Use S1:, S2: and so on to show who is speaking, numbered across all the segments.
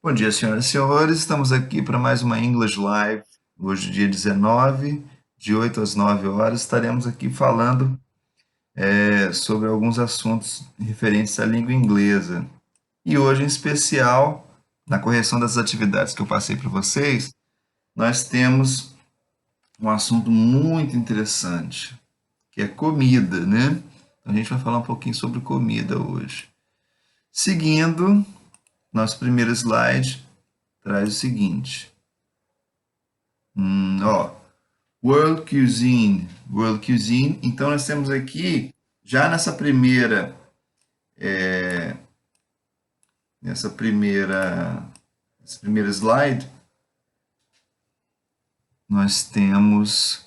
S1: Bom dia, senhoras e senhores. Estamos aqui para mais uma English Live. Hoje, dia 19, de 8 às 9 horas, estaremos aqui falando sobre alguns assuntos referentes à língua inglesa. E hoje, em especial, na correção das atividades que eu passei para vocês, nós temos um assunto muito interessante, que é comida, né? A gente vai falar um pouquinho sobre comida hoje. Seguindo, nosso primeiro slide traz o seguinte. Ó, World Cuisine. World Cuisine. Então, nós temos aqui, já nessa primeira slide, nós temos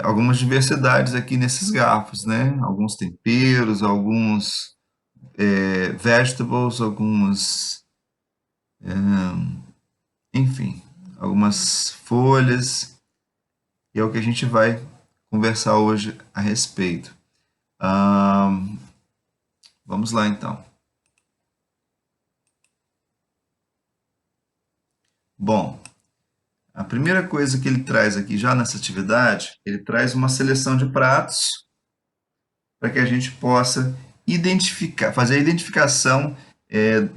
S1: algumas diversidades aqui nesses garfos, né? Alguns temperos, alguns vegetables, enfim, algumas folhas, e é o que a gente vai conversar hoje a respeito. Vamos lá, então. Bom, a primeira coisa que ele traz aqui já nessa atividade, ele traz uma seleção de pratos para que a gente possa identificar, fazer a identificação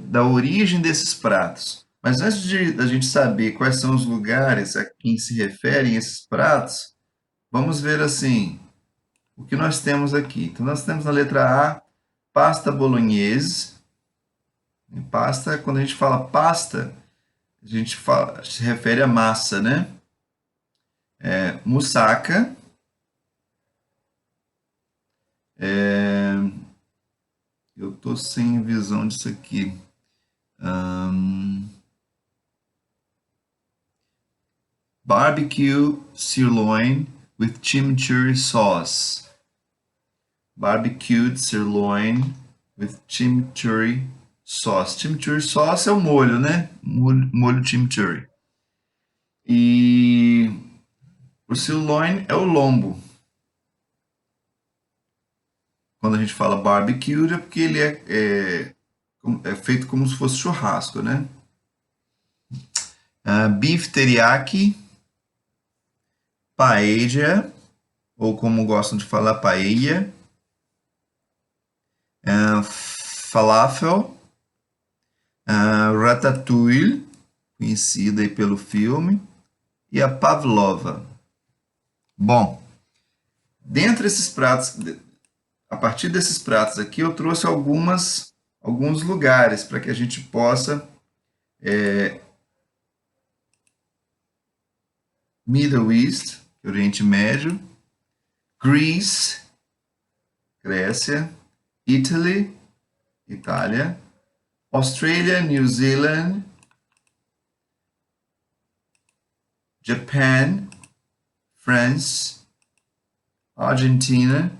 S1: da origem desses pratos. Mas antes de a gente saber quais são os lugares a quem se referem esses pratos, vamos ver assim o que nós temos aqui. Então nós temos na letra A pasta bolognese. Pasta, quando a gente fala pasta, a gente se refere à massa, né? Moussaka, eu tô sem visão disso aqui. Barbecue sirloin with chimichurri sauce. Barbecued sirloin with chimichurri sauce. Chimichurri sauce é o molho, né? Molho chimichurri. E o sirloin é o lombo. Quando a gente fala barbecued é porque ele é feito como se fosse churrasco, né? Beef teriyaki, paella, ou como gostam de falar, paella, falafel, ratatouille, conhecida aí pelo filme, e a pavlova. Bom, dentre esses pratos, a partir desses pratos aqui, eu trouxe alguns lugares para que a gente possa Middle East, Oriente Médio, Greece, Grécia, Italy, Itália, Australia, New Zealand, Japan, France, Argentina,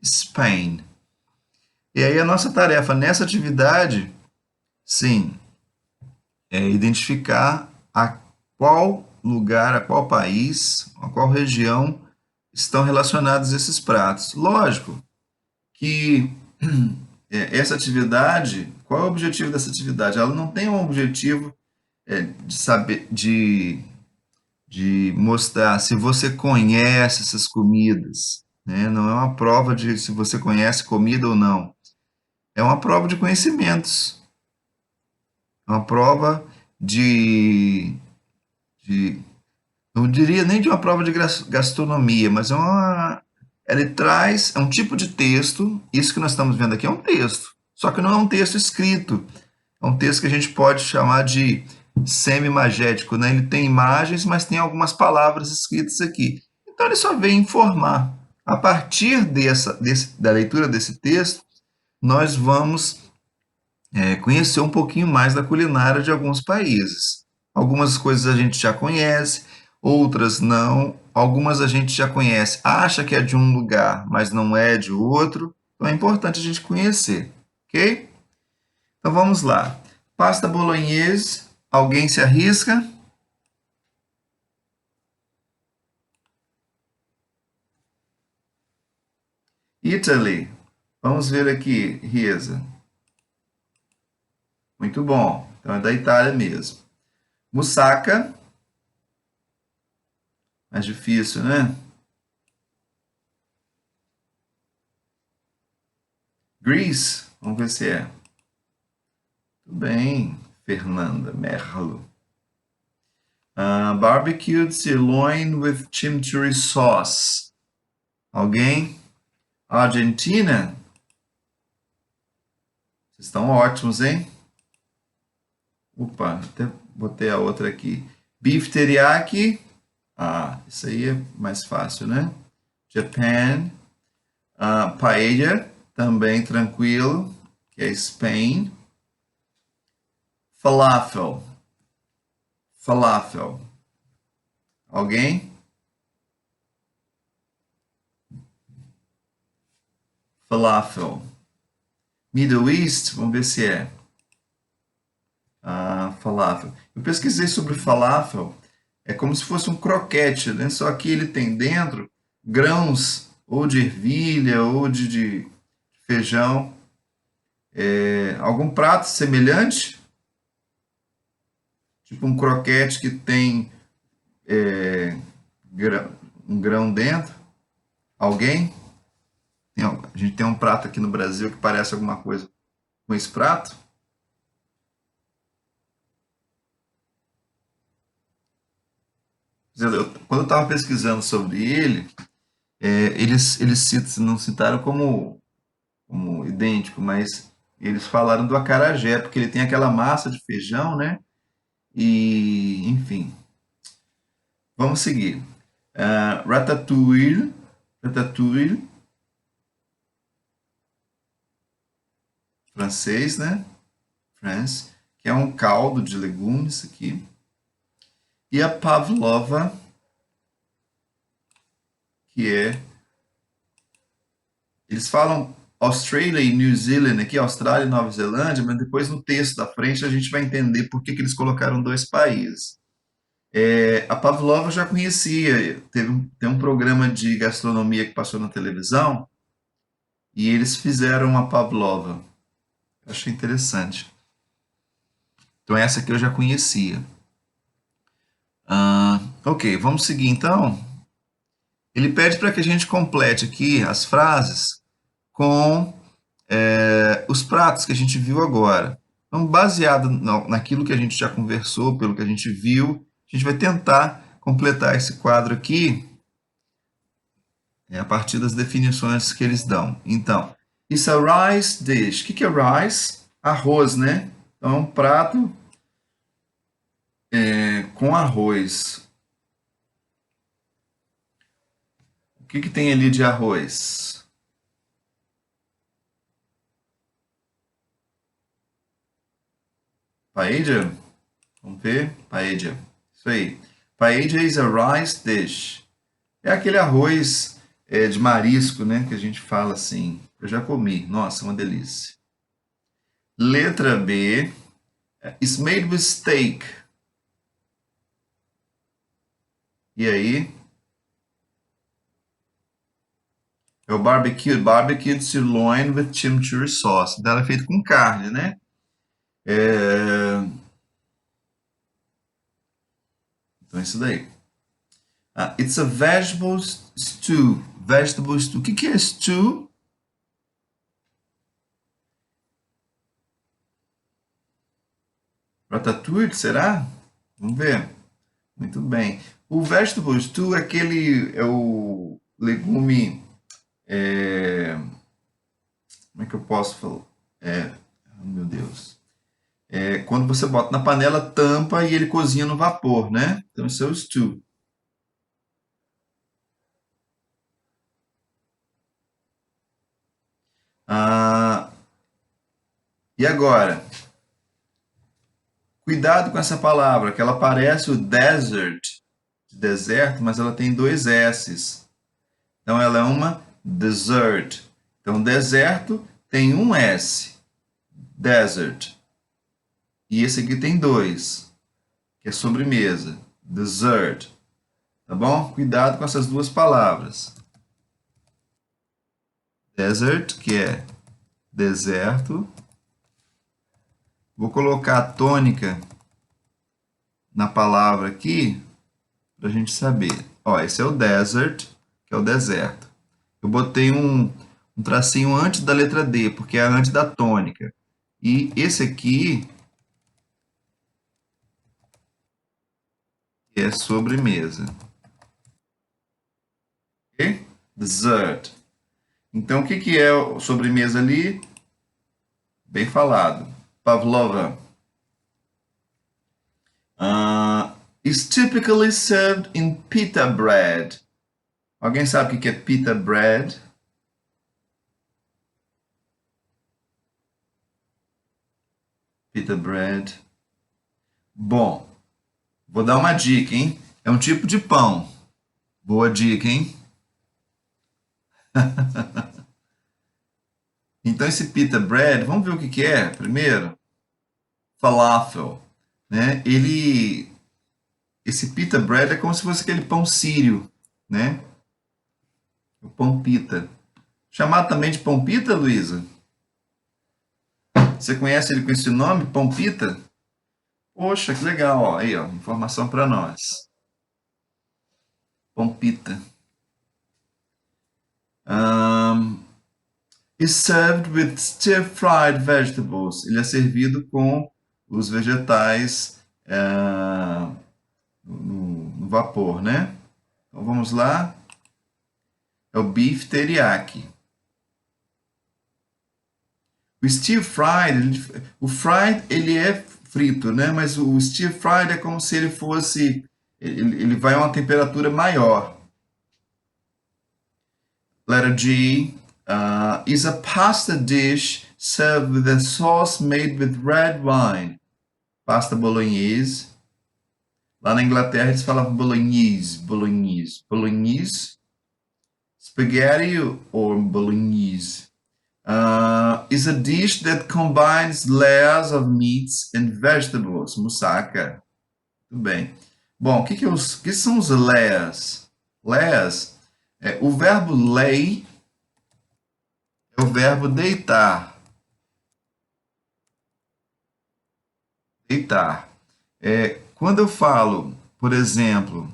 S1: Spain. E aí a nossa tarefa nessa atividade, sim, é identificar a qual lugar, a qual país, a qual região estão relacionados esses pratos. Lógico que essa atividade, qual é o objetivo dessa atividade? Ela não tem um objetivo de saber, de mostrar se você conhece essas comidas, né? Não é uma prova de se você conhece comida ou não. É uma prova de conhecimentos. É uma prova de não diria nem de uma prova de gastronomia, mas ele traz, é um tipo de texto, isso que nós estamos vendo aqui é um texto, só que não é um texto escrito, é um texto que a gente pode chamar de semi-magético, né? Ele tem imagens, mas tem algumas palavras escritas aqui. Então ele só vem informar. A partir da leitura desse texto, nós vamos conhecer um pouquinho mais da culinária de alguns países. Algumas coisas a gente já conhece, outras não. Algumas a gente já conhece, acha que é de um lugar, mas não é de outro. Então é importante a gente conhecer, ok? Então vamos lá. Pasta bolognese, alguém se arrisca? Italy. Vamos ver aqui, Riesa. Muito bom. Então é da Itália mesmo. Moussaka, mais difícil, né? Grease, vamos ver se é. Tudo bem, Fernanda Merlo. Barbecued sirloin with chimichurri sauce. Alguém? Argentina? Vocês estão ótimos, hein? Opa, até botei a outra aqui. Beef teriyaki. Ah, isso aí é mais fácil, né? Japan. Paella, também tranquilo, que é Spain. Falafel. Falafel. Alguém? Falafel. Middle East, vamos ver se é. Falafel. Eu pesquisei sobre falafel. É como se fosse um croquete, né? Só que ele tem dentro grãos ou de ervilha ou de feijão. Algum prato semelhante? Tipo um croquete que tem um grão dentro? Alguém? A gente tem um prato aqui no Brasil que parece alguma coisa com esse prato? Quando eu estava pesquisando sobre ele, eles não citaram como idêntico, mas eles falaram do acarajé, porque ele tem aquela massa de feijão, né? E, enfim, vamos seguir. Ratatouille, ratatouille, francês, né? France, que é um caldo de legumes aqui. E a pavlova, que é... Eles falam Australia e New Zealand aqui, Austrália e Nova Zelândia, mas depois no texto da frente a gente vai entender por que eles colocaram dois países. A pavlova eu já conhecia, tem um programa de gastronomia que passou na televisão e eles fizeram uma pavlova. Eu achei interessante. Então essa aqui eu já conhecia. Ok, vamos seguir então. Ele pede para que a gente complete aqui as frases com os pratos que a gente viu agora. Então, baseado naquilo que a gente já conversou, pelo que a gente viu, a gente vai tentar completar esse quadro aqui a partir das definições que eles dão. Então, it's a rice dish. O que é rice? Arroz, né? Então, um prato com arroz. O que tem ali de arroz? Paella? Vamos ver? Paella. Isso aí. Paella is a rice dish. É aquele arroz de marisco, né? Que a gente fala assim. Eu já comi. Nossa, uma delícia. Letra B. It's made with steak. E aí? É o barbecued sirloin with chimichurri sauce. Então, ela é feito com carne, né? Então, é isso daí. It's a vegetable stew. Vegetable stew. O que é stew? Ratatouille, será? Vamos ver. Muito bem. O vegetable stew é o legume. Como é que eu posso falar? Oh, meu Deus. Quando você bota na panela, tampa e ele cozinha no vapor, né? Então, isso é o stew. Ah, e agora? Cuidado com essa palavra, que ela parece o desert, de deserto, mas ela tem dois S's. Então ela é uma dessert. Então deserto tem um S, desert. E esse aqui tem dois, que é sobremesa, dessert. Tá bom? Cuidado com essas duas palavras. Desert, que é deserto. Vou colocar a tônica na palavra aqui, para a gente saber. Ó, esse é o desert, que é o deserto. Eu botei um tracinho antes da letra D, porque é antes da tônica. E esse aqui é sobremesa. Ok? Dessert. Então, o que que é sobremesa ali? Bem falado. Pavlova. Is typically served in pita bread. Alguém sabe o que é pita bread? Pita bread. Bom, vou dar uma dica, hein? É um tipo de pão. Boa dica, hein? Então, esse pita bread, vamos ver o que que é primeiro? Falafel, né? Esse pita bread é como se fosse aquele pão sírio, né? O pão pita. Chamado também de pão pita, Luísa? Você conhece ele com esse nome, pão pita? Poxa, que legal, ó. Aí, ó, informação para nós. Pão pita. Is served with stir-fried vegetables. Ele é servido com os vegetais no vapor, né? Então vamos lá. É o beef teriyaki. O stir-fried, o fried ele é frito, né? Mas o stir-fried é como se ele fosse, ele vai a uma temperatura maior. Letter G. Is a pasta dish served with a sauce made with red wine. Pasta bolognese. Lá na Inglaterra eles falavam bolognese, bolognese. Bolognese, spaghetti or bolognese. Is a dish that combines layers of meats and vegetables. Moussaka. Tudo bem. Bom, o que são os layers? Layers, o verbo lay é o verbo deitar. Deitar. Quando eu falo, por exemplo,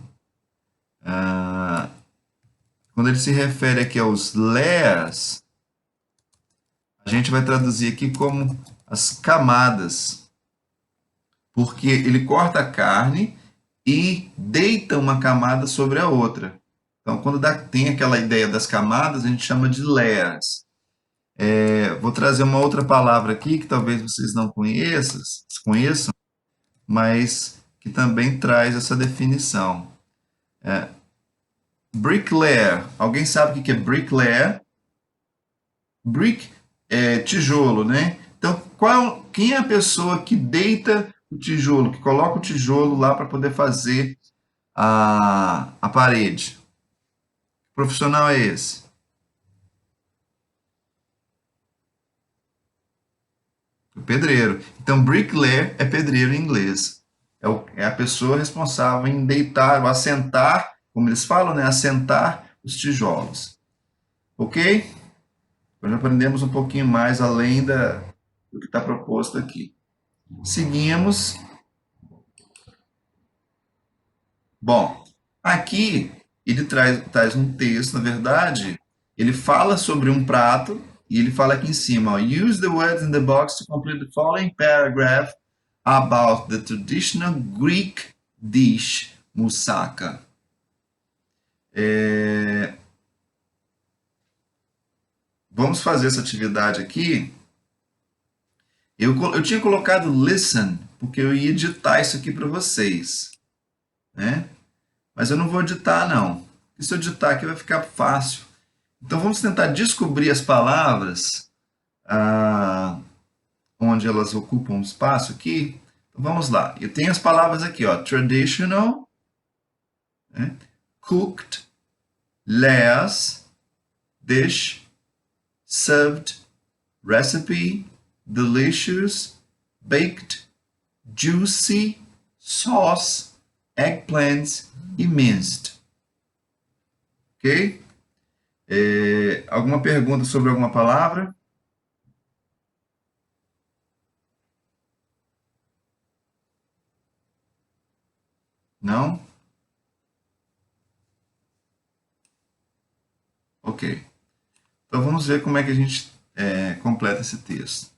S1: quando ele se refere aqui aos layers, a gente vai traduzir aqui como as camadas, porque ele corta a carne e deita uma camada sobre a outra. Então, quando tem aquela ideia das camadas, a gente chama de layers. Vou trazer uma outra palavra aqui que talvez vocês não conheçam, mas que também traz essa definição. Bricklayer. Alguém sabe o que é bricklayer? Brick é tijolo, né? Então, quem é a pessoa que deita o tijolo, que coloca o tijolo lá para poder fazer a parede? Que profissional é esse? O pedreiro. Então, bricklayer é pedreiro em inglês. É a pessoa responsável em deitar ou assentar, como eles falam, né? Assentar os tijolos. Ok? Nós aprendemos um pouquinho mais além do que está proposto aqui. Seguimos. Bom, aqui ele traz um texto, na verdade, ele fala sobre um prato e ele fala aqui em cima, ó, use the words in the box to complete the following paragraph about the traditional Greek dish moussaka. Vamos fazer essa atividade aqui. Eu tinha colocado listen, porque eu ia editar isso aqui para vocês, né? Mas eu não vou editar, não. E se eu editar aqui vai ficar fácil. Então vamos tentar descobrir as palavras onde elas ocupam espaço aqui. Então vamos lá. Eu tenho as palavras aqui, ó. Traditional, né? Cooked, layers, dish, served, recipe, delicious, baked, juicy, sauce, eggplants e minced. Ok? Alguma pergunta sobre alguma palavra? Não? Ok. Então vamos ver como é que a gente completa esse texto.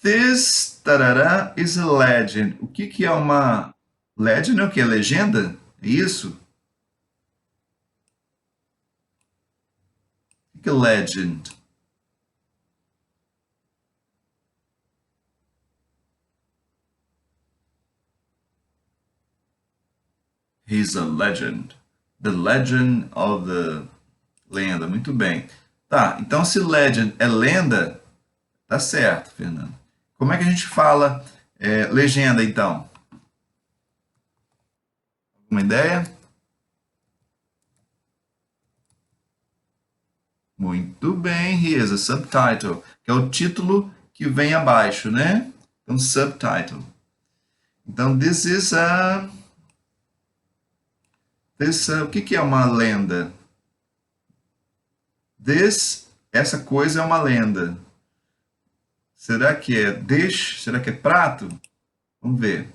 S1: This tarará, is a legend. O que, que é uma legend? É o que? É legenda? É isso? O que é legend? He's a legend. The legend of the lenda. Muito bem. Tá, então se legend é lenda, tá certo, Fernando. Como é que a gente fala legenda, então? Uma ideia? Muito bem, here's a subtitle, que é o título que vem abaixo, né? Então, subtitle. Então, o que que é uma lenda? Essa coisa é uma lenda. Será que é dish? Será que é prato? Vamos ver.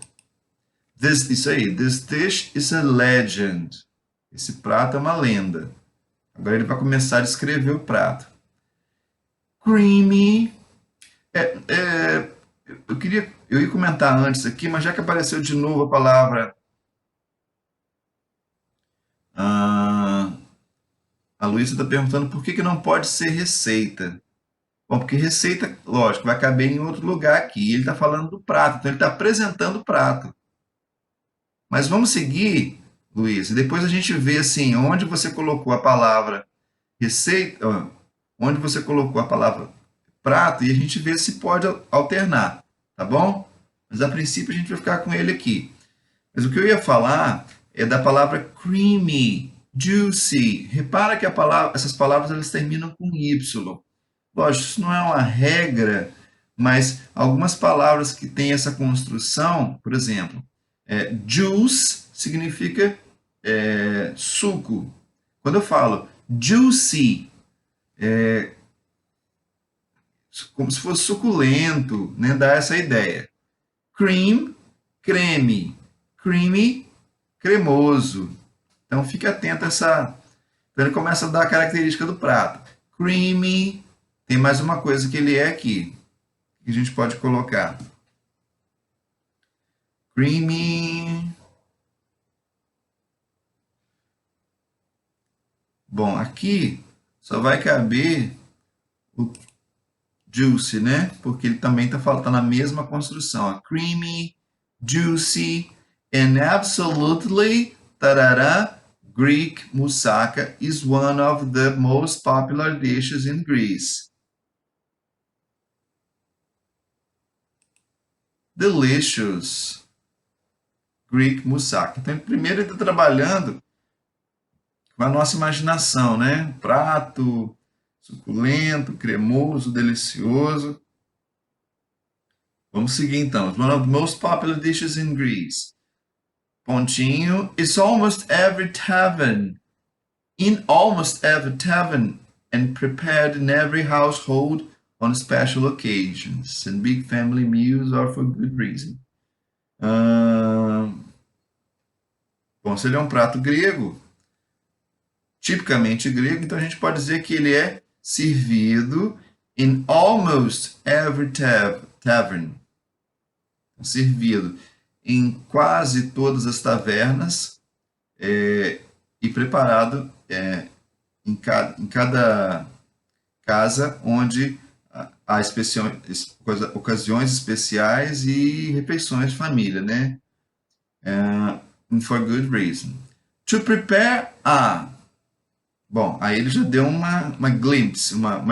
S1: Isso aí, this dish is a legend. Esse prato é uma lenda. Agora ele vai começar a descrever o prato. Creamy. É, é, eu ia comentar antes aqui, mas já que apareceu de novo a palavra, ah, a Luísa está perguntando por que que não pode ser receita. Bom, porque receita, lógico, vai caber em outro lugar aqui. Ele está falando do prato, então ele está apresentando o prato. Mas vamos seguir, Luiz, e depois a gente vê assim, onde você colocou a palavra receita, onde você colocou a palavra prato, e a gente vê se pode alternar, tá bom? Mas a princípio a gente vai ficar com ele aqui. Mas o que eu ia falar é da palavra creamy, juicy. Repara que essas palavras elas terminam com Y. Lógico, isso não é uma regra, mas algumas palavras que têm essa construção, por exemplo, juice significa suco. Quando eu falo juicy, como se fosse suculento, né? Dá essa ideia. Cream, creme. Creamy, cremoso. Então fique atento a essa. Então ele começa a dar a característica do prato. Creamy. Tem mais uma coisa que ele é aqui, que a gente pode colocar. Creamy. Bom, aqui só vai caber o juicy, né? Porque ele também tá na mesma construção. Ó. Creamy, juicy, and absolutely, tarará, Greek moussaka is one of the most popular dishes in Greece. Delicious Greek moussaka. Então, primeiro ele está trabalhando com a nossa imaginação, né? Prato suculento, cremoso, delicioso. Vamos seguir então. It's one of the most popular dishes in Greece. Pontinho. It's almost every tavern. In almost every tavern and prepared in every household on special occasions and big family meals or for good reason. Bom, se ele é um prato grego, tipicamente grego, então a gente pode dizer que ele é servido in almost every tavern. Servido em quase todas as tavernas e preparado em cada casa onde há ocasiões especiais e refeições de família, né? For good reason. To prepare bom, aí ele já deu uma glimpse, uma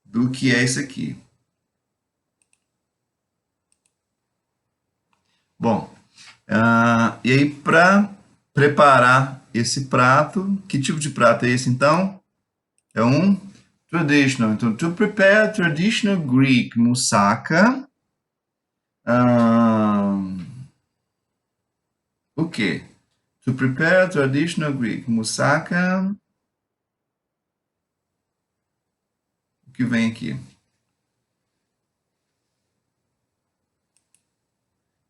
S1: do que é isso aqui. Bom, e aí para preparar esse prato, que tipo de prato é esse então? É um traditional. Então, to prepare traditional Greek moussaka, o que? To prepare traditional Greek moussaka, o que vem aqui?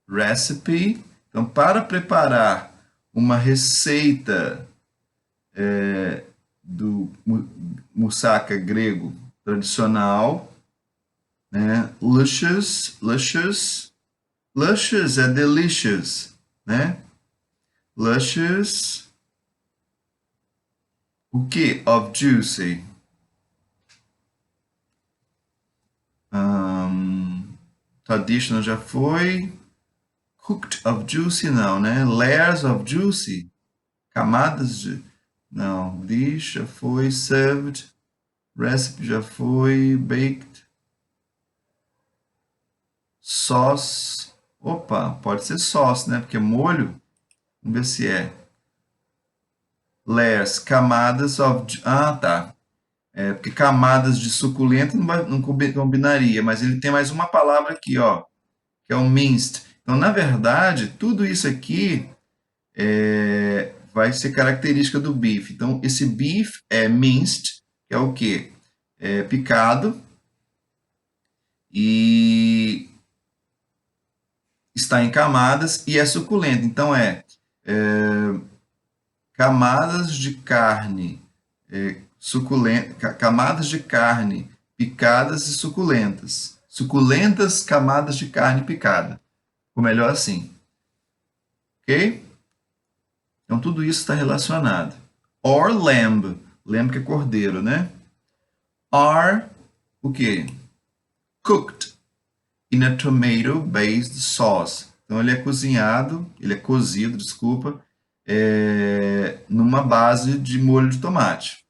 S1: Recipe. Então, para preparar uma receita do moussaka grego tradicional, né? Luscious, luscious, luscious é delicious, né? Luscious, o que? Of juicy. Traditional já foi. Cooked of juicy não, né? Layers of juicy. Camadas de... Não. Dish já foi. Served. Recipe já foi. Baked. Sauce. Opa, pode ser sauce, né? Porque molho. Vamos ver se é. Layers. Camadas of... Ah, tá. Porque camadas de suculento não combinaria. Mas ele tem mais uma palavra aqui, ó. Que é o minced. Então, na verdade, tudo isso aqui vai ser característica do beef. Então, esse beef é minced, que é o quê? É picado e está em camadas e é suculento. Então, camadas de carne camadas de carne picadas e suculentas. Suculentas camadas de carne picada. Ou melhor assim. Ok? Então, tudo isso está relacionado. Or lamb. Lamb que é cordeiro, né? Are, o quê? Cooked in a tomato-based sauce. Então, ele é cozido, desculpa, numa base de molho de tomate.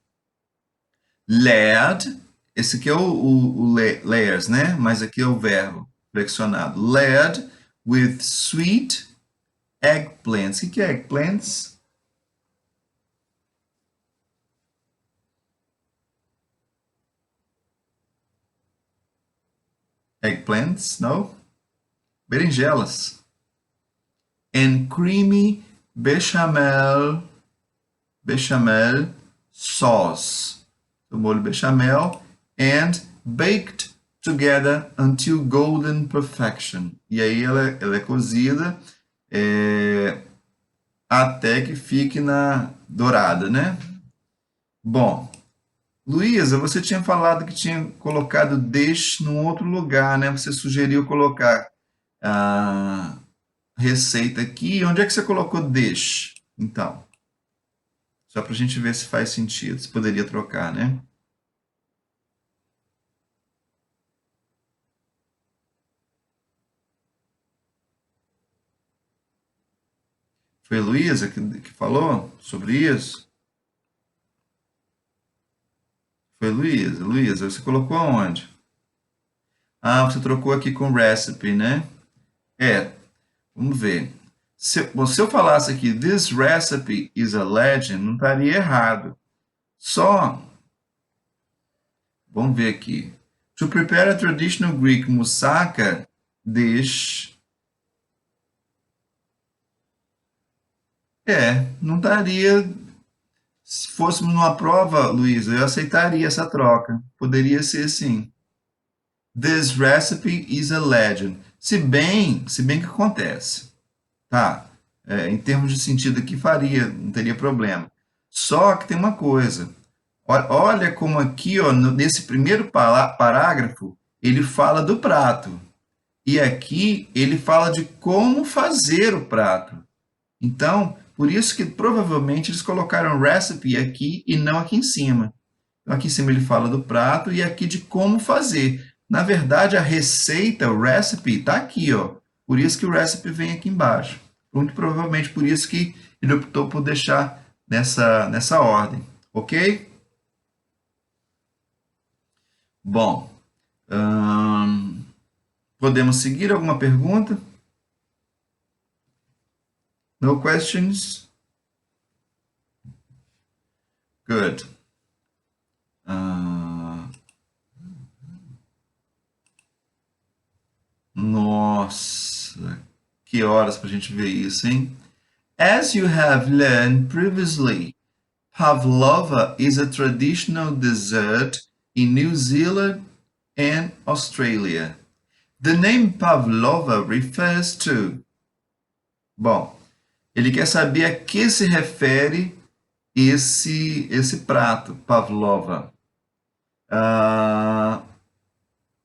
S1: Layered, esse aqui é o layers, né? Mas aqui é o verbo flexionado. Layered with sweet eggplants. O que é eggplants? Eggplants, no? Berinjelas. And creamy bechamel sauce. O molho bechamel. And baked together until golden perfection. E aí ela é cozida até que fique na dourada, né? Bom, Luísa, você tinha falado que tinha colocado dish num outro lugar, né? Você sugeriu colocar a receita aqui. Onde é que você colocou dish? Então, só para a gente ver se faz sentido, se poderia trocar, né? Foi a Luísa que falou sobre isso? Foi a Luísa. Luísa, você colocou aonde? Ah, você trocou aqui com recipe, né? Vamos ver. Se eu falasse aqui, this recipe is a legend, não estaria errado. Só, vamos ver aqui. To prepare a traditional Greek moussaka dish. Não estaria. Se fôssemos numa prova, Luísa, eu aceitaria essa troca. Poderia ser sim. This recipe is a legend. Se bem que acontece. Tá? Em termos de sentido aqui faria, não teria problema. Só que tem uma coisa. Olha como aqui, ó, nesse primeiro parágrafo, ele fala do prato. E aqui ele fala de como fazer o prato. Então, por isso que provavelmente eles colocaram recipe aqui e não aqui em cima. Então, aqui em cima ele fala do prato e aqui de como fazer. Na verdade, a receita, o recipe, está aqui, ó. Por isso que o recipe vem aqui embaixo. Muito provavelmente por isso que ele optou por deixar nessa ordem. Ok? Bom, podemos seguir? Alguma pergunta? No questions? Good. Nossa, que horas para a gente ver isso, hein? As you have learned previously, pavlova is a traditional dessert in New Zealand and Australia. The name pavlova refers to Bom, ele quer saber a que se refere esse prato, pavlova. Ah,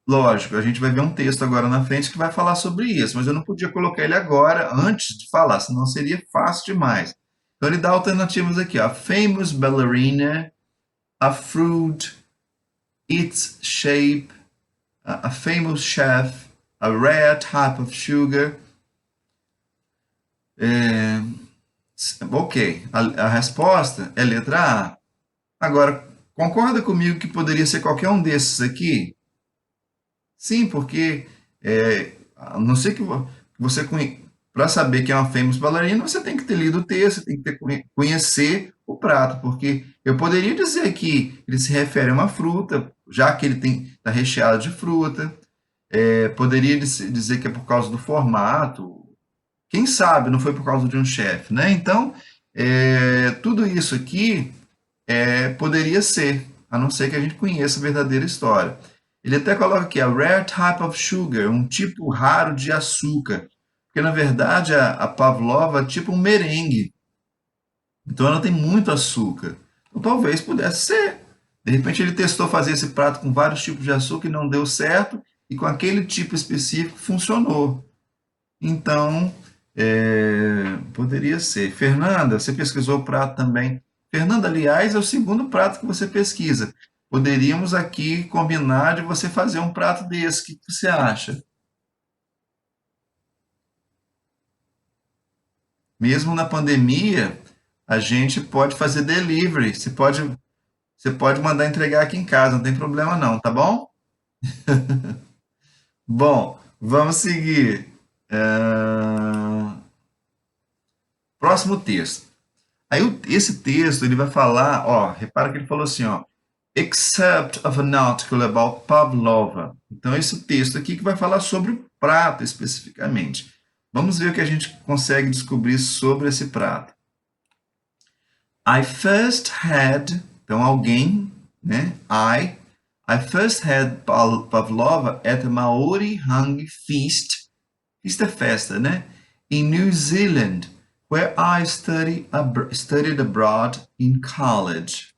S1: lógico, a gente vai ver um texto agora na frente que vai falar sobre isso, mas eu não podia colocar ele agora, antes de falar, senão seria fácil demais. Então ele dá alternativas aqui, ó. A famous ballerina, a fruit, its shape, a famous chef, a rare type of sugar. É, ok, a resposta é letra A. Agora, concorda comigo que poderia ser qualquer um desses aqui? Sim, porque a não ser que você para saber que é uma famous bailarina, você tem que ter lido o texto, você tem que conhecer o prato, porque eu poderia dizer que ele se refere a uma fruta, já que ele está recheado de fruta, poderia dizer que é por causa do formato, quem sabe não foi por causa de um chefe, né? Então, tudo isso aqui poderia ser, a não ser que a gente conheça a verdadeira história. Ele até coloca aqui a rare type of sugar, um tipo raro de açúcar, porque na verdade a pavlova é tipo um merengue, então ela tem muito açúcar. Então talvez pudesse ser. De repente ele testou fazer esse prato com vários tipos de açúcar e não deu certo, e com aquele tipo específico funcionou. Então, poderia ser. Fernanda, você pesquisou o prato também. Fernanda, aliás, é o segundo prato que você pesquisa. Poderíamos aqui combinar de você fazer um prato desse. O que você acha? Mesmo na pandemia, a gente pode fazer delivery. Você pode mandar entregar aqui em casa, não tem problema não, tá bom? Bom, vamos seguir. Próximo texto. Aí esse texto ele vai falar, ó, repara que ele falou assim, ó, excerpt of an article about pavlova. Então esse texto aqui que vai falar sobre o prato especificamente. Vamos ver o que a gente consegue descobrir sobre esse prato. I first had, então alguém, né? I first had pavlova at a Maori hung feast. Feast é festa, né? In New Zealand, where I studied abroad in college.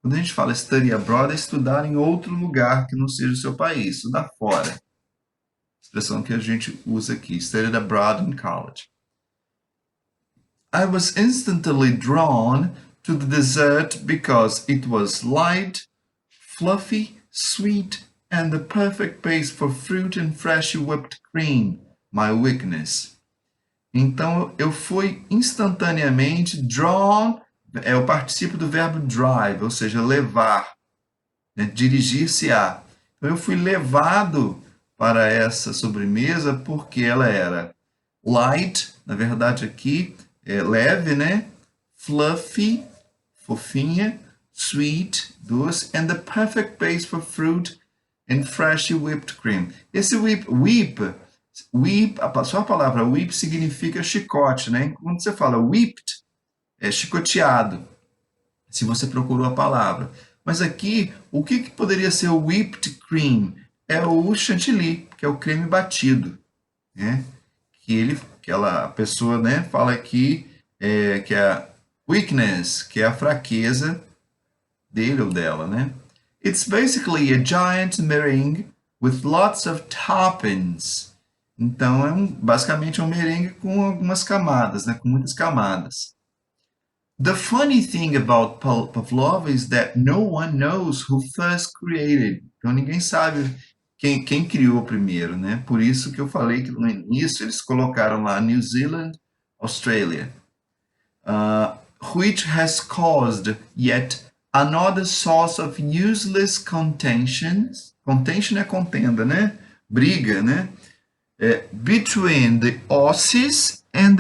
S1: Quando a gente fala study abroad, é estudar em outro lugar que não seja o seu país, estudar fora. Expressão que a gente usa aqui, studied abroad in college. I was instantly drawn to the dessert because it was light, fluffy, sweet, and the perfect base for fruit and fresh whipped cream, my weakness. Então eu fui instantaneamente drawn, é o particípio do verbo drive, ou seja, levar, né, dirigir-se a. Então eu fui levado para essa sobremesa porque ela era light, na verdade aqui é leve, né? Fluffy, fofinha, sweet, doce, and the perfect base for fruit and fresh whipped cream. Esse whip, só a palavra whip significa chicote, né? Quando você fala whipped, é chicoteado, se você procurou a palavra. Mas aqui, o que poderia ser o whipped cream? É o chantilly, que é o creme batido, né? Que a pessoa, né, fala aqui que é a weakness, que é a fraqueza dele ou dela, né? It's basically a giant meringue with lots of toppings. Então, basicamente um merengue com algumas camadas, né? Com muitas camadas. The funny thing about pavlova is that no one knows who first created. Então, ninguém sabe quem criou primeiro, né? Por isso que eu falei que no início eles colocaram lá New Zealand, Australia. Which has caused yet another source of useless contentions. Contention é contenda, né? Briga, né? Between the Aussies and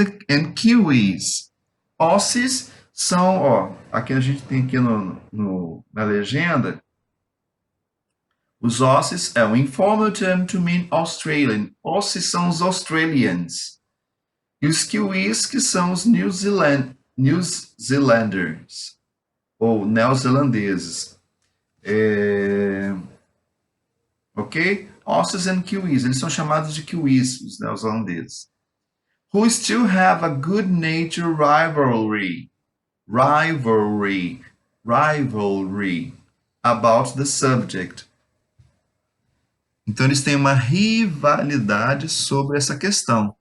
S1: Kiwis. Aussies são, ó, aqui a gente tem aqui na legenda, os Aussies é um informal term to mean Australian. Aussies são os Australians. E os Kiwis, que são os New Zealanders, ou neozelandeses. Ok? Aussies and Kiwis, eles são chamados de Kiwis, os neozelandeses. who still have a good-natured rivalry about the subject. Então eles têm uma rivalidade sobre essa questão.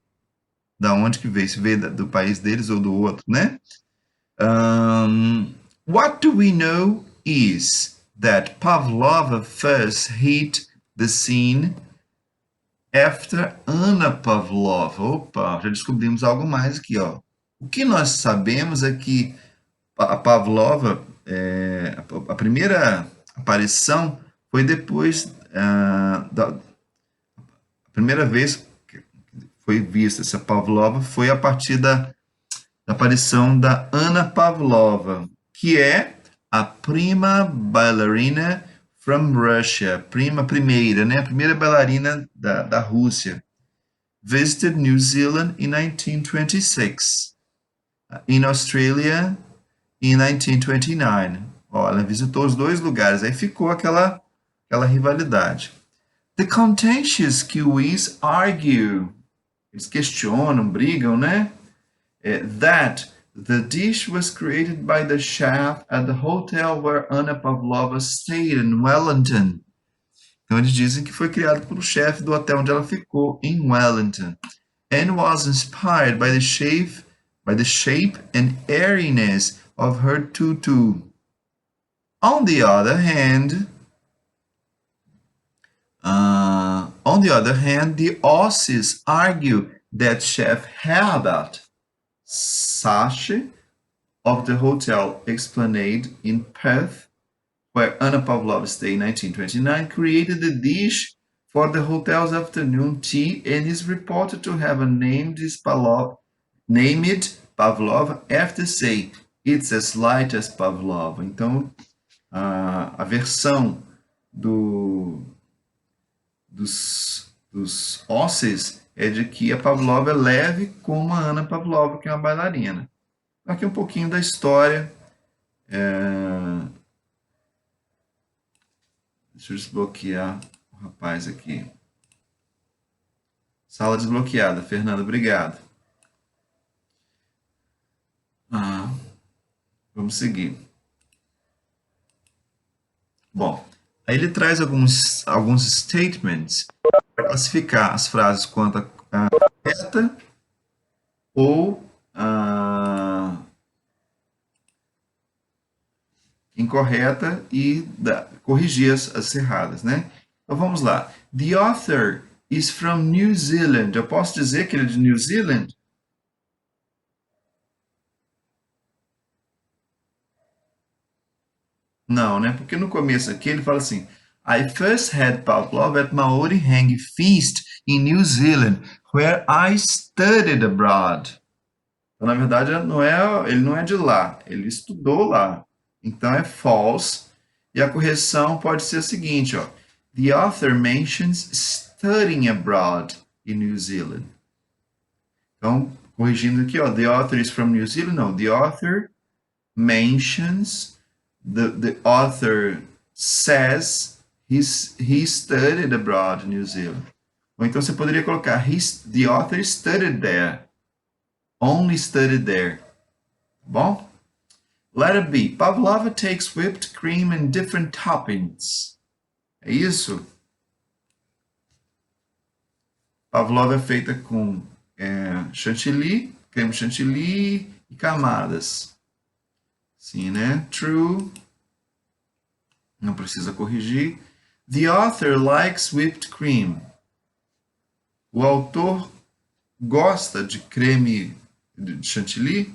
S1: Da onde que veio? Se veio do país deles ou do outro, né? What do we know is that Pavlova first hit the scene after Anna Pavlova. Opa, já descobrimos algo mais aqui, ó. O que nós sabemos é que a Pavlova, a primeira aparição foi depois da primeira vez que foi vista essa Pavlova foi a partir da aparição da Anna Pavlova, que é a prima bailarina from Russia, primeira, né? A primeira bailarina da Rússia. Visited New Zealand in 1926. In Australia in 1929. Ó, ela visitou os dois lugares, aí ficou aquela rivalidade. The contentious Kiwis argue, eles questionam, brigam, né? That the dish was created by the chef at the hotel where Anna Pavlova stayed in Wellington. Então eles dizem que foi criado pelo chefe do hotel onde ela ficou, em Wellington, and was inspired by the shape and airiness of her tutu. On the other hand, the Aussies argue that Chef Herbert Sache of the Hotel Esplanade in Perth, where Anna Pavlova stayed in 1929, created the dish for the hotel's afternoon tea and is reported to have named Pavlova after saying, "It's as light as Pavlova." Então, a versão dos Aussies é de que a Pavlova é leve como a Anna Pavlova, que é uma bailarina. Aqui um pouquinho da história. Deixa eu desbloquear o rapaz aqui. Sala desbloqueada. Fernando, obrigado. Vamos seguir. Bom, aí ele traz alguns statements para classificar as frases quanto a correta ou incorreta e corrigir as erradas, né? Então vamos lá. The author is from New Zealand. Eu posso dizer que ele é de New Zealand? Não, né? Porque no começo aqui ele fala assim: I first had pavlova at Maori Hang Feast in New Zealand, where I studied abroad. Então, na verdade, ele não é de lá, ele estudou lá. Então é false. E a correção pode ser a seguinte, ó. The author mentions studying abroad in New Zealand. Então, corrigindo aqui, ó. The author is from New Zealand. Não, the author mentions, the author says he studied abroad in New Zealand. Ou então você poderia colocar the author studied there. Only studied there. Bom? Letter B. Pavlova takes whipped cream and different toppings. É isso? Pavlova é feita com chantilly, creme chantilly e camadas. Sim, né? True. Não precisa corrigir. The author likes whipped cream. O autor gosta de creme de chantilly?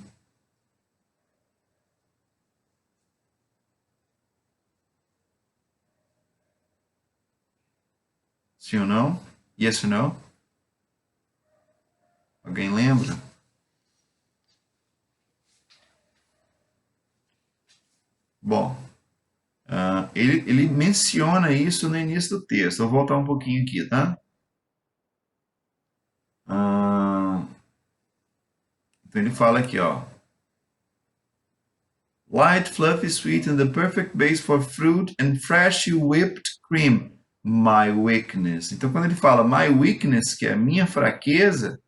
S1: Sim ou não? Yes or no? Alguém lembra? Bom, ele menciona isso no início do texto. Vou voltar um pouquinho aqui, tá? Então ele fala aqui, ó. Light, fluffy, sweet and the perfect base for fruit and fresh whipped cream. My weakness. Então quando ele fala my weakness, que é a minha fraqueza,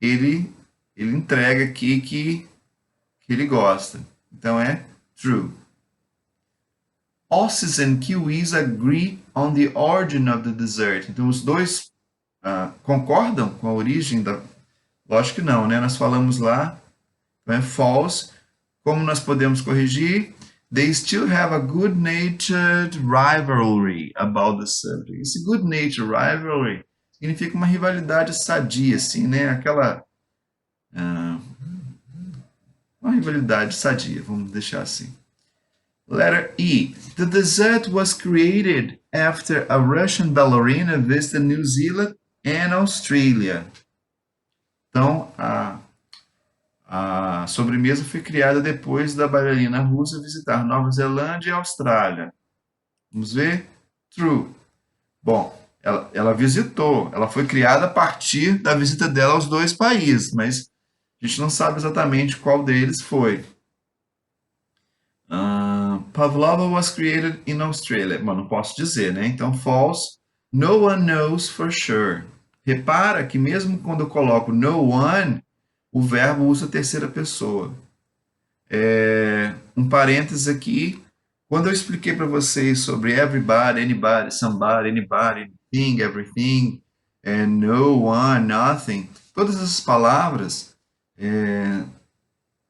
S1: ele entrega aqui que ele gosta. Então é true. Osses and kiwis agree on the origin of the dessert. Então os dois concordam com a origem da... Lógico que não, né? Nós falamos lá, então é false. Como nós podemos corrigir? They still have a good-natured rivalry about the subject. Esse good-natured rivalry significa uma rivalidade sadia, assim, né? Aquela... uma rivalidade sadia, vamos deixar assim. Letter E. The dessert was created after a Russian ballerina visited New Zealand and Australia. Então, a sobremesa foi criada depois da bailarina russa visitar Nova Zelândia e Austrália. Vamos ver? True. Bom, ela visitou, ela foi criada a partir da visita dela aos dois países, mas a gente não sabe exatamente qual deles foi. Pavlova was created in Australia. Bom, não posso dizer, né? Então, false. No one knows for sure. Repara que mesmo quando eu coloco no one, o verbo usa a terceira pessoa. Um parênteses aqui. Quando eu expliquei para vocês sobre everybody, anybody, somebody, anybody, anything, everything, no one, nothing, todas essas palavras,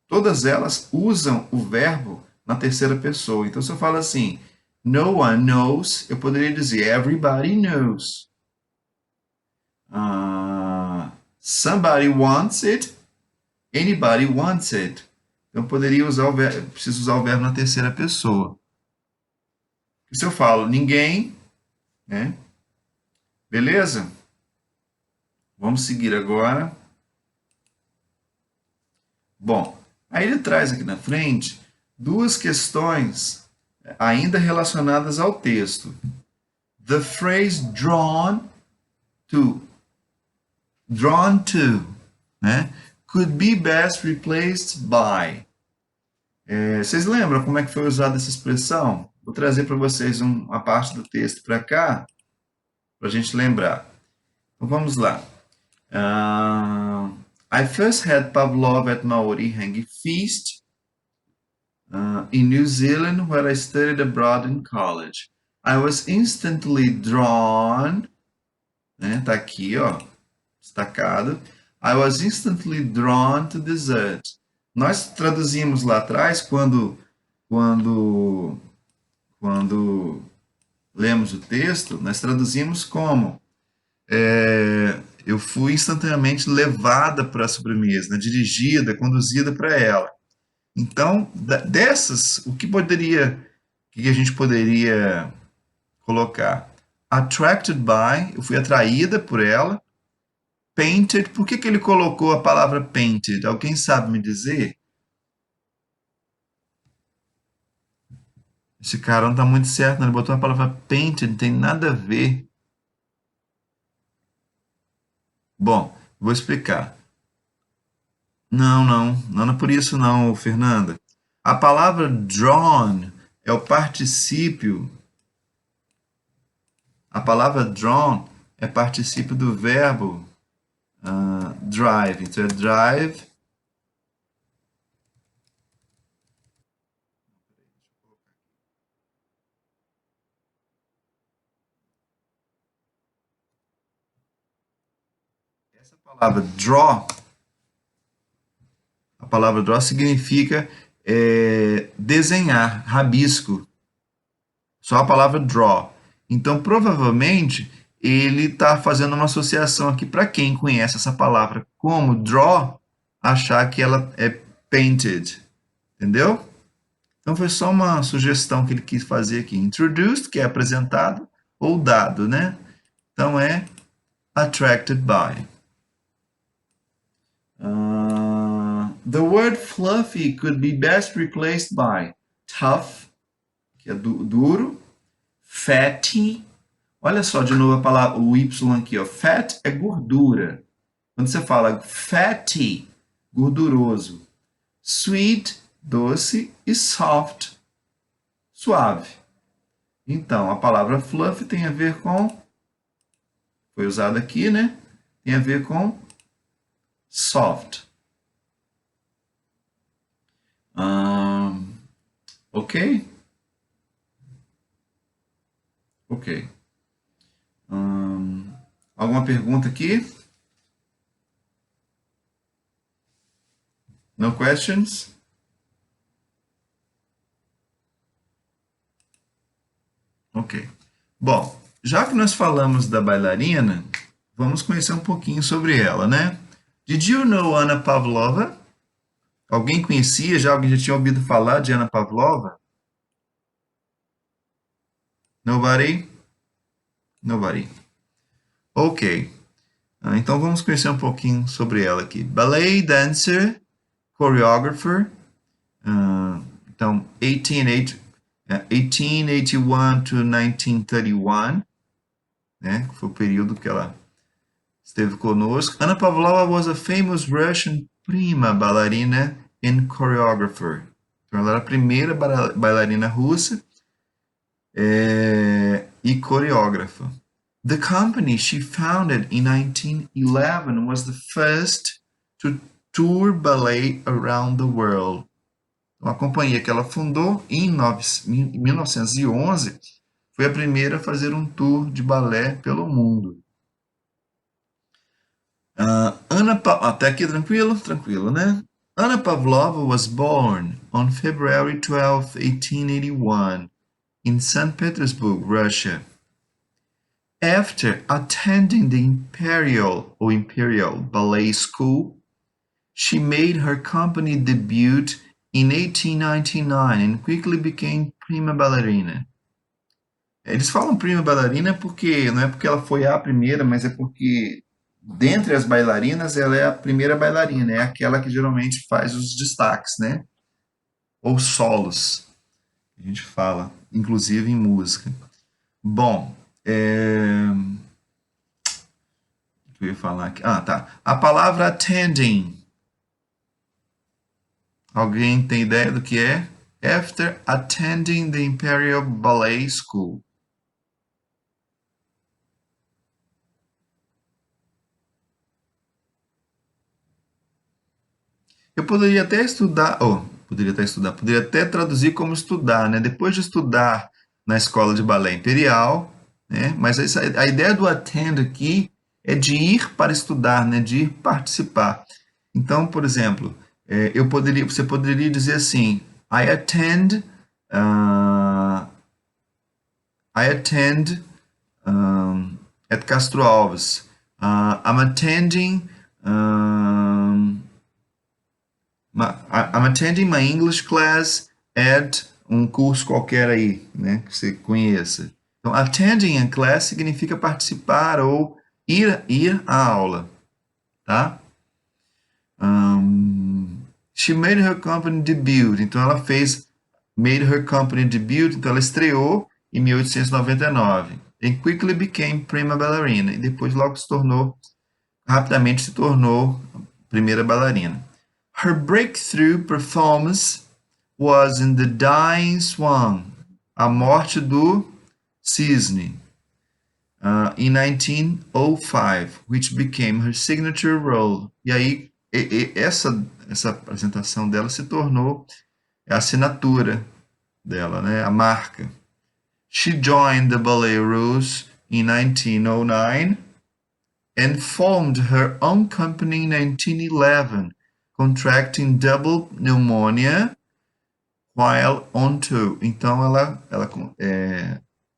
S1: todas elas usam o verbo na terceira pessoa. Então, se eu falo assim, no one knows, eu poderia dizer everybody knows. Somebody wants it, anybody wants it. Então, eu poderia usar o verbo, preciso usar o verbo na terceira pessoa. Se eu falo ninguém, né? Beleza? Vamos seguir agora. Bom, aí ele traz aqui na frente duas questões ainda relacionadas ao texto. The phrase drawn to, né? Could be best replaced by. Vocês lembram como é que foi usada essa expressão? Vou trazer para vocês uma parte do texto para cá, para a gente lembrar. Então vamos lá. I first had pavlova at Maori Hangi Feast in New Zealand, where I studied abroad in college. I was instantly drawn, né? Tá aqui, ó, destacado. I was instantly drawn to dessert. Nós traduzimos lá atrás, quando lemos o texto, nós traduzimos como eu fui instantaneamente levada para a sobremesa, né? Dirigida, conduzida para ela. Então, dessas, o que a gente poderia colocar? Attracted by, eu fui atraída por ela. Painted, por que ele colocou a palavra painted? Alguém sabe me dizer? Esse cara não está muito certo, né? Ele botou a palavra painted, não tem nada a ver. Bom, vou explicar. Não é por isso não, Fernanda. A palavra drawn é o particípio. A palavra drawn é particípio do verbo drive. Então é drive. Essa palavra draw, a palavra draw significa desenhar, rabisco. Só a palavra draw. Então, provavelmente, ele está fazendo uma associação aqui para quem conhece essa palavra como draw, achar que ela é painted. Entendeu? Então, foi só uma sugestão que ele quis fazer aqui. Introduced, que é apresentado, ou dado, né? Então, é attracted by. The word fluffy could be best replaced by tough, que é duro, fatty. Olha só de novo a palavra, o Y aqui, ó. Fat é gordura. Quando você fala fatty, gorduroso. Sweet, doce, e soft, suave. Então, a palavra fluff tem a ver com, foi usada aqui, né? Tem a ver com soft. Ok? Ok. Alguma pergunta aqui? No questions? Ok. Bom, já que nós falamos da bailarina, vamos conhecer um pouquinho sobre ela, né? Did you know Anna Pavlova? Alguém conhecia já? Alguém já tinha ouvido falar de Anna Pavlova? Nobody? Nobody. Ok. Então vamos conhecer um pouquinho sobre ela aqui. Ballet dancer, choreographer. Então, 1881 to 1931, né? Foi o período que ela esteve conosco. Anna Pavlova was a famous Russian prima ballerina and choreographer. Então, ela era a primeira bailarina russa e coreógrafa. The company she founded in 1911 was the first to tour ballet around the world. Então, a companhia que ela fundou em 1911 foi a primeira a fazer um tour de balé pelo mundo. Até aqui tranquilo? Tranquilo, né? Anna Pavlova was born on February 12, 1881, in St. Petersburg, Russia. After attending the Imperial Ballet School, she made her company debut in 1899 and quickly became prima ballerina. Eles falam prima bailarina porque não é porque ela foi a primeira, mas é porque dentre as bailarinas ela é a primeira bailarina, é aquela que geralmente faz os destaques, né? Ou solos, a gente fala, inclusive em música. Bom, o que eu ia falar aqui? Ah, tá. A palavra attending. Alguém tem ideia do que é? After attending the Imperial Ballet School. Eu poderia até estudar, poderia até traduzir como estudar, né? Depois de estudar na escola de balé imperial, né? Mas a ideia do attend aqui é de ir para estudar, né? De ir participar. Então, por exemplo, você poderia dizer assim: I attend, uh, I attend at Castro Alves. I'm attending. I'm attending my English class at um curso qualquer aí, né, que você conheça. Então, attending a class significa participar ou ir à aula, tá? She made her company debut. Então, ela fez made her company debut. Então, ela estreou em 1899. And quickly became prima ballerina. E depois logo rapidamente se tornou primeira bailarina. Her breakthrough performance was in The Dying Swan, A Morte do Cisne, in 1905, which became her signature role. E aí, essa apresentação dela se tornou a assinatura dela, né? A marca. She joined the Ballet Russe in 1909 and formed her own company in 1911, contracting double pneumonia while on tour. Então ela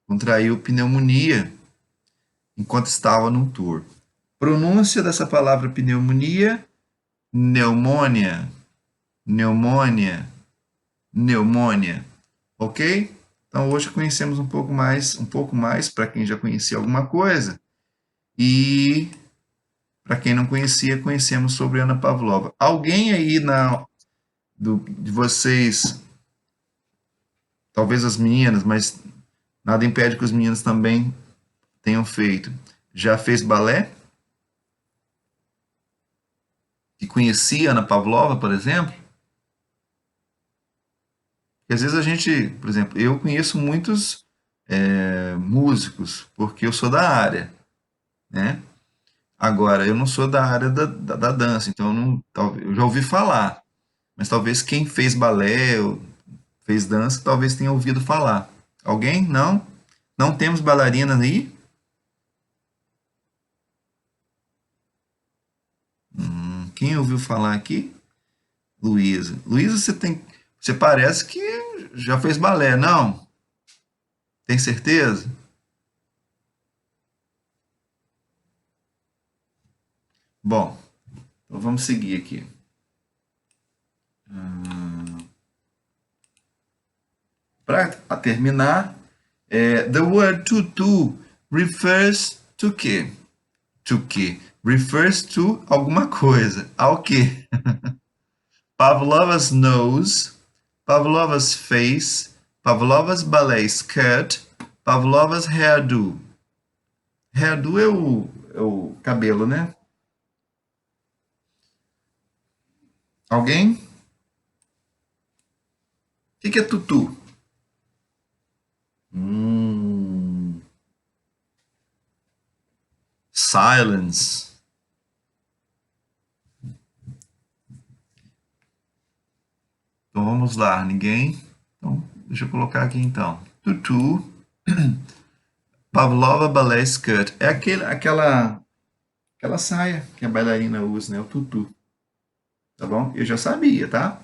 S1: contraiu pneumonia enquanto estava no tour. Pronúncia dessa palavra pneumonia: pneumônia, pneumônia, pneumônia. Ok? Então hoje conhecemos um pouco mais para quem já conhecia alguma coisa e para quem não conhecia, conhecemos sobre Anna Pavlova. Alguém aí de vocês, talvez as meninas, mas nada impede que os meninos também tenham feito. Já fez balé? Que conhecia Anna Pavlova, por exemplo? Porque às vezes a gente, por exemplo, eu conheço muitos músicos, porque eu sou da área, né? Agora, eu não sou da área da dança, então eu já ouvi falar, mas talvez quem fez balé ou fez dança, talvez tenha ouvido falar. Alguém? Não? Não temos bailarina aí? Quem ouviu falar aqui? Luísa. Luísa, você parece que já fez balé, não? Tem certeza? Bom, então vamos seguir aqui. Para terminar, the word tutu refers to quê? To quê? Refers to alguma coisa. Ao quê? Pavlova's nose, Pavlova's face, Pavlova's ballet skirt, Pavlova's hairdo. Hairdo é o cabelo, né? Alguém? O que é tutu? Silence. Então vamos lá, ninguém? Então, deixa eu colocar aqui então. Tutu, Pavlova Ballet Skirt. É aquela saia que a bailarina usa, né? O tutu. Tá bom? Eu já sabia, tá?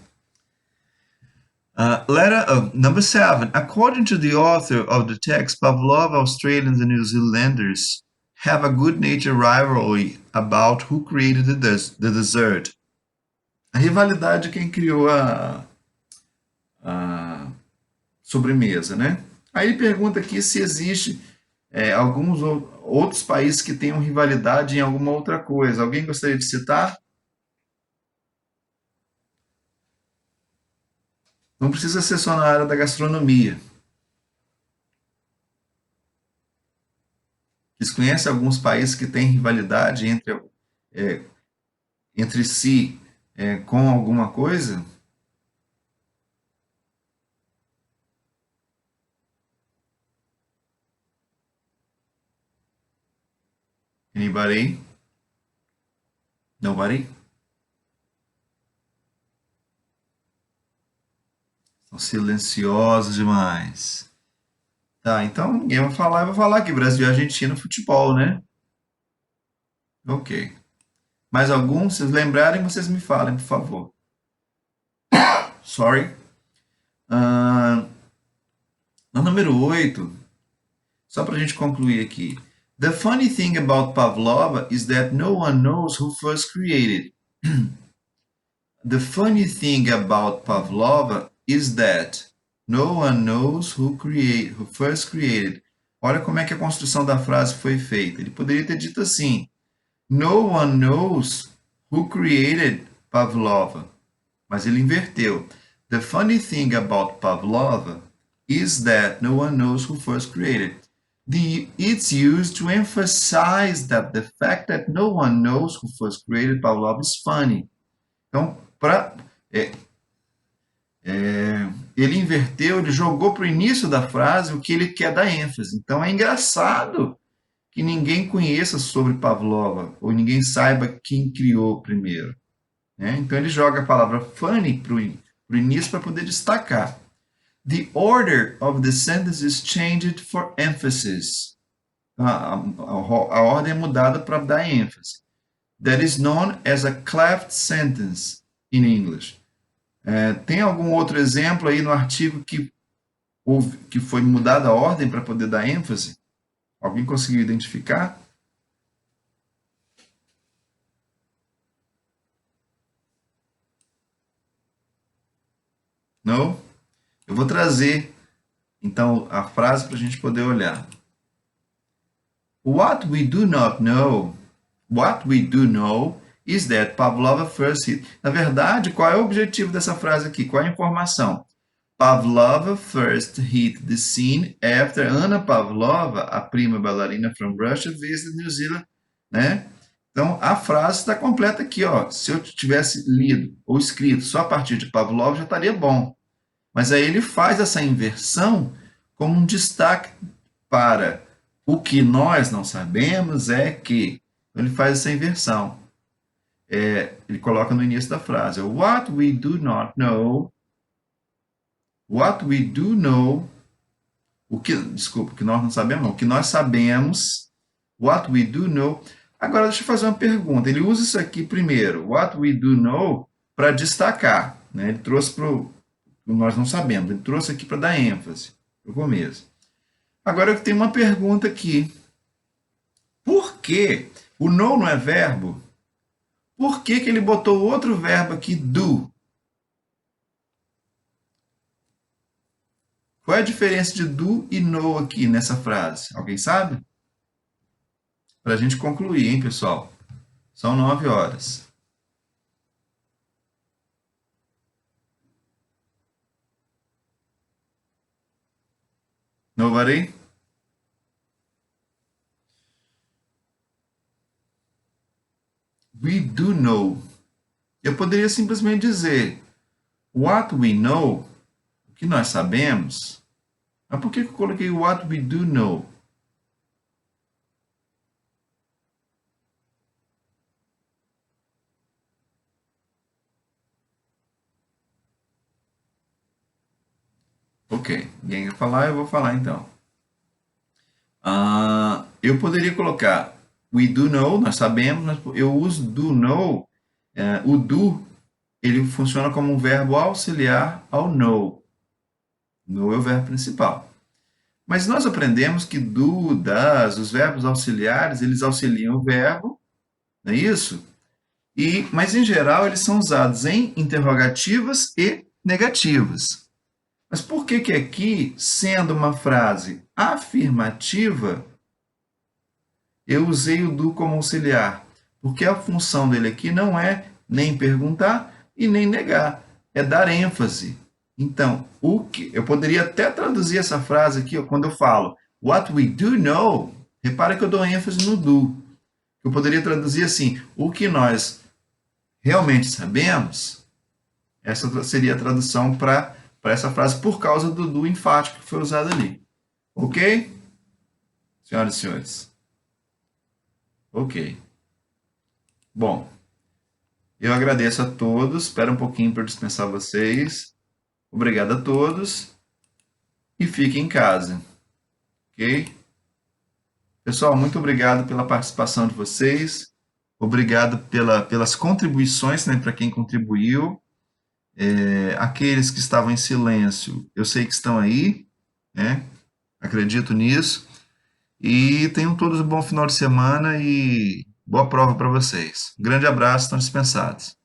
S1: Number 7. According to the author of the text, Pavlova, Australians and New Zealanders have a good-natured rivalry about who created the dessert. A rivalidade é quem criou a sobremesa, né? Aí ele pergunta aqui se existe alguns outros países que tenham rivalidade em alguma outra coisa. Alguém gostaria de citar? Não precisa ser só na área da gastronomia. Vocês conhecem alguns países que têm rivalidade é, entre si com alguma coisa? Anybody? Nobody? São silenciosos demais. Tá, então ninguém vai falar, eu vou falar aqui, Brasil e Argentina, futebol, né? Ok. Mais algum? Se vocês lembrarem, vocês me falem, por favor. Sorry. Ah, no número 8, só para a gente concluir aqui. The funny thing about Pavlova is that no one knows who first created. The funny thing about Pavlova is that no one knows who first created. Olha como é que a construção da frase foi feita. Ele poderia ter dito assim: No one knows who created Pavlova. Mas ele inverteu. The funny thing about Pavlova is that no one knows who first created. It's used to emphasize that the fact that no one knows who first created Pavlova is funny. Então, ele inverteu, ele jogou para o início da frase o que ele quer dar ênfase. Então, é engraçado que ninguém conheça sobre Pavlova, ou ninguém saiba quem criou primeiro. Né? Então, ele joga a palavra funny para o início para poder destacar. The order of the sentences changed for emphasis. A ordem é mudada para dar ênfase. That is known as a cleft sentence in English. Tem algum outro exemplo aí no artigo que foi mudada a ordem para poder dar ênfase? Alguém conseguiu identificar? Não? Eu vou trazer, então, a frase para a gente poder olhar. What we do know is that Pavlova first hit. Na verdade, qual é o objetivo dessa frase aqui? Qual é a informação? Pavlova first hit the scene after Anna Pavlova, a prima bailarina from Russia, visited New Zealand, né? Então, a frase está completa aqui, ó. Se eu tivesse lido ou escrito só a partir de Pavlova, já estaria bom. Mas aí ele faz essa inversão como um destaque para o que nós não sabemos é que Ele faz essa inversão. Ele coloca no início da frase, what we do not know, what we do know, desculpa, o que nós não sabemos, não, o que nós sabemos, what we do know. Agora, deixa eu fazer uma pergunta. Ele usa isso aqui primeiro, what we do know, para destacar. Né? Ele trouxe para o nós não sabemos, ele trouxe aqui para dar ênfase, para o começo. Agora, eu tenho uma pergunta aqui. Por que o know não é verbo? Por que ele botou outro verbo aqui, do? Qual é a diferença de do e know aqui nessa frase? Alguém sabe? Para a gente concluir, hein, pessoal? São 9 horas. Nobody? We do know. Eu poderia simplesmente dizer what we know, o que nós sabemos. Mas por que eu coloquei what we do know? Ok, ninguém quer falar, eu vou falar então. Eu poderia colocar we do know, nós sabemos, mas eu uso do know. O do, ele funciona como um verbo auxiliar ao know. Know é o verbo principal. Mas nós aprendemos que do, das, os verbos auxiliares, eles auxiliam o verbo, não é isso? Mas, em geral, eles são usados em interrogativas e negativas. Mas por que que aqui, sendo uma frase afirmativa, eu usei o do como auxiliar? Porque a função dele aqui não é nem perguntar e nem negar, é dar ênfase. Então, o que eu poderia até traduzir essa frase aqui, quando eu falo what we do know, repara que eu dou ênfase no do. Eu poderia traduzir assim, o que nós realmente sabemos. Essa seria a tradução para essa frase por causa do enfático que foi usado ali. Ok? Senhoras e senhores. Ok. Bom, eu agradeço a todos. Espera um pouquinho para dispensar vocês. Obrigado a todos. E fiquem em casa. Ok? Pessoal, muito obrigado pela participação de vocês. Obrigado pelas contribuições, né, para quem contribuiu. Aqueles que estavam em silêncio, eu sei que estão aí, né? Acredito nisso. E tenham todos um bom final de semana e boa prova para vocês. Um grande abraço, estão dispensados.